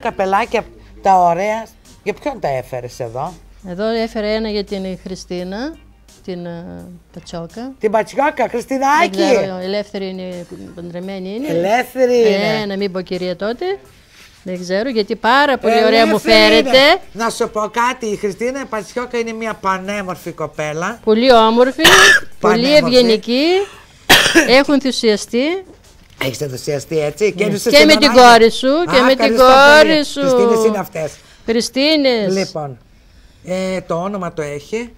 καπελάκια τα ωραία. Για ποιον τα έφερες εδώ? Εδώ έφερε ένα για την Χριστίνα, την Πατσόκα. Την Πατσόκα, Χριστινάκη! Δεν ξέρω, ελεύθερη είναι, παντρεμένη είναι. Ελεύθερη είναι. Να μην πω κυρία τότε. Δεν ξέρω, γιατί πάρα πολύ ωραία μου φέρετε. Είναι. Να σου πω κάτι, η Χριστίνα Πατσόκα είναι μια πανέμορφη κοπέλα. Πολύ όμορφη, πολύ ευγενική. Έχω ενθουσιαστεί. Έχεις ενθουσιαστεί έτσι? Και με την κόρη σου, και με την κόρη σου. Χριστίνες είναι αυτές. Χριστίνες. Λοιπόν, το όνομα το έχει.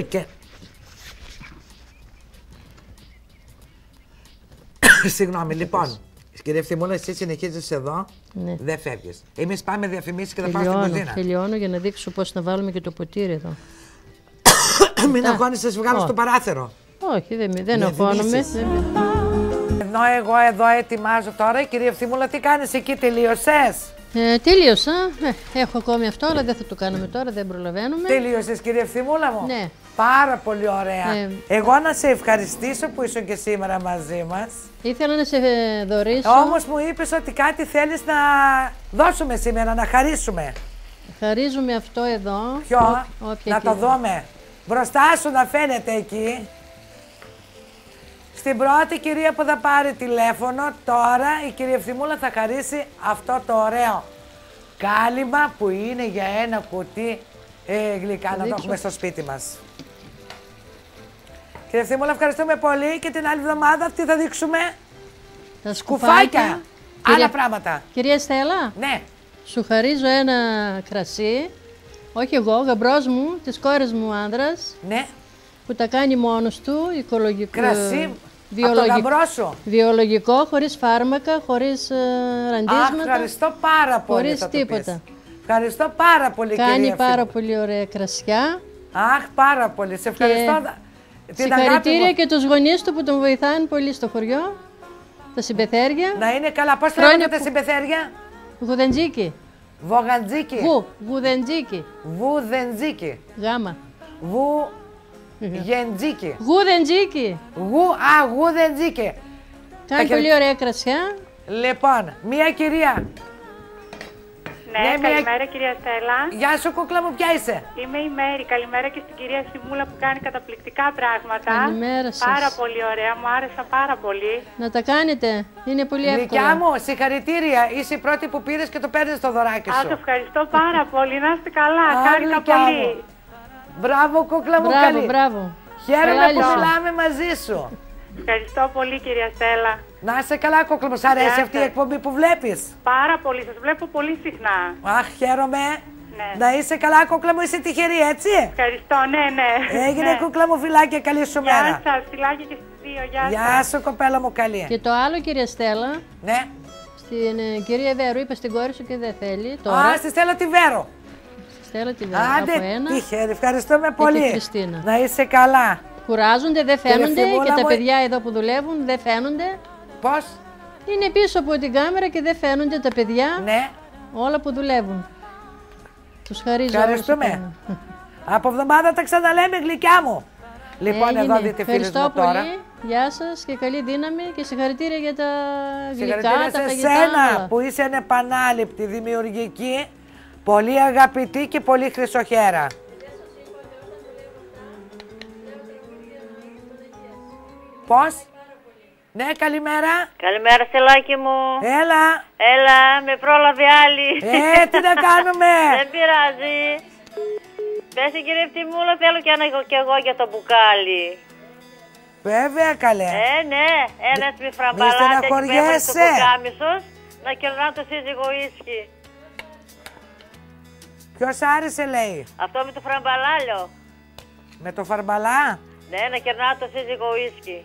Και... Συγγνώμη, λοιπόν. Κύριε Ευθυμούλα, εσύ συνεχίζεις εδώ, ναι. Δεν φεύγεις. Εμείς πάμε διαφημίσεις και θα πάω στην κουζίνα. Τελειώνω για να δείξω πώς να βάλουμε και το ποτήρι εδώ. Μην αγχώνεις, θα σε βγάλω στο παράθυρο. Όχι, δεν αγχώνομαι. Ενώ εγώ εδώ ετοιμάζω τώρα, κύριε Ευθυμούλα, τι κάνεις εκεί, τελείωσες? Τελείωσα. Έχω ακόμη αυτό, αλλά δεν θα το κάνουμε τώρα, δεν προλαβαίνουμε. Τελείωσες, κύριε Ευθυμούλα μου? Ναι. Πάρα πολύ ωραία. Εγώ να σε ευχαριστήσω που ήσουν και σήμερα μαζί μας. Ήθελα να σε δωρήσω. Όμως μου είπες ότι κάτι θέλεις να δώσουμε σήμερα, να χαρίσουμε. Χαρίζουμε αυτό εδώ. Ποιο? Να το δούμε. Μπροστά σου να φαίνεται εκεί. Στην πρώτη κυρία που θα πάρει τηλέφωνο, τώρα η κυρία Ευθυμούλα θα χαρίσει αυτό το ωραίο κάλυμα που είναι για ένα κουτί γλυκά, να το έχουμε στο σπίτι μας. Κύριε Ευθυμούλα, ευχαριστούμε πολύ και την άλλη εβδομάδα τι θα δείξουμε? Τα σκουφάκια, άλλα πράγματα. Κυρία Στέλλα, ναι. Σου χαρίζω ένα κρασί, όχι εγώ, ο γαμπρός μου, της κόρης μου άντρας, ναι. Που τα κάνει μόνος του, οικολογικό. Κρασί, από τον γαμπρό σου. Βιολογικό, χωρίς φάρμακα, χωρίς ραντίσματα. Ευχαριστώ πάρα πολύ. Χωρίς τίποτα. Ευχαριστώ πάρα πολύ, κυρία Κάνει Ευθυμούλα. πάρα πολύ ωραία κρασιά. Πάρα πολύ. Σε ευχαριστώ. Συγχαρητήρια και τους γονείς του που τον βοηθάνε πολύ στο χωριό. Τα συμπεθέρια. Να είναι καλά. Πώς λέγονται τα συμπεθέρια? Γουδεντζίκι. Βογαντζίκι. Γουδεντζίκι. Βουδεντζίκι. Γάμα. Γεντζίκι. Γουδεντζίκι. Γουδεντζίκι. Κάνει πολύ ωραία κρασιά. Λοιπόν, μία κυρία. Ναι, καλημέρα κυρία Στέλλα. Γεια σου κούκλα μου, ποια είσαι? Είμαι η Μέρη. Καλημέρα και στην κυρία Ευθυμούλα που κάνει καταπληκτικά πράγματα. Καλημέρα σας. Πάρα πολύ ωραία, μου άρεσα πάρα πολύ. Να τα κάνετε, είναι πολύ εύκολο. Γλυκιά μου, συγχαρητήρια. Είσαι η πρώτη που πήρες και το παίρνεις το δωράκι σου. Ευχαριστώ πάρα πολύ, να είστε καλά, χάρηκα πολύ. Μπράβο κούκλα μου, καλή. Μπράβο. Χαίρομαι που μιλάμε μαζί σου. Ευχαριστώ πολύ κυρία Στέλλα. Να είσαι καλά κούκλα μου, σ' αρέσει αυτή η εκπομπή που βλέπεις? Πάρα πολύ, σας βλέπω πολύ συχνά. Αχ, χαίρομαι. Ναι. Να είσαι καλά κούκλα μου, είσαι τυχερή, έτσι? Ευχαριστώ, ναι. Έγινε κούκλα μου, φιλάκια, καλή σου μέρα. Γεια σας, φιλάκια και στις δύο, γεια σας. Γεια σου κοπέλα μου, καλή. Και το άλλο κυρία Στέλλα. Ναι. Στην κυρία Βέρου, είπα στην κόρη σου και δεν θέλει τώρα. Στη Στέλλα τη Βέρο. Στέλλα τη Βέρο. Άντε, τυχερή, ευχαριστούμε πολύ. Και Χριστίνα. Να είσαι καλά. Κουράζονται, δεν φαίνονται και τα παιδιά εδώ που δουλεύουν δεν φαίνονται. Πώς? Είναι πίσω από την κάμερα και δεν φαίνονται τα παιδιά. Ναι. Όλα που δουλεύουν. Τους χαρίζω. Ευχαριστούμε. Από εβδομάδα τα ξαναλέμε, γλυκιά μου. Λοιπόν, εδώ δείτε φίλες μου τώρα. Πολύ. Γεια σας και καλή δύναμη και συγχαρητήρια για τα γλυκά, τα φαγητά. Σε σένα που είσαι ανεπανάληπτη, δημιουργική, πολύ αγαπητή και πολύ χρυσοχέρα. Πώς? Ναι, καλημέρα. Καλημέρα, Στελάκι μου. Έλα. Έλα, με πρόλαβε άλλη. Τι να κάνουμε. Δεν πειράζει. Πες κύριε Ευθυμούλα, θέλω και εγώ για το μπουκάλι. Βέβαια, καλέ. Ναι, ένας με φραμπαλάτε και πέφτει στο πουκάμισος να κερνά το σύζυγο ίσκι. Ποιος άρεσε, λέει? Αυτό με το φραμπαλάλιο. Με το φαρμπαλά? Ναι, να κερνά το σύζυγο ίσκι.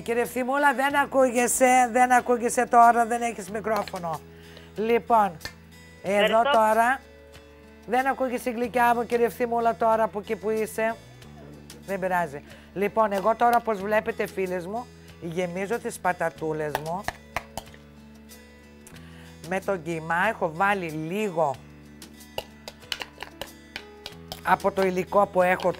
Κύριε Ευθυμούλα, δεν ακούγεσαι τώρα, δεν έχεις μικρόφωνο. Λοιπόν, εδώ τώρα, δεν ακούγεσαι η γλυκιά μου, κύριε Ευθυμούλα, τώρα από εκεί που είσαι. Δεν πειράζει. Λοιπόν, εγώ τώρα, όπως βλέπετε φίλες μου, γεμίζω τις πατατούλες μου. Με τον κιμά έχω βάλει λίγο από το υλικό που έχω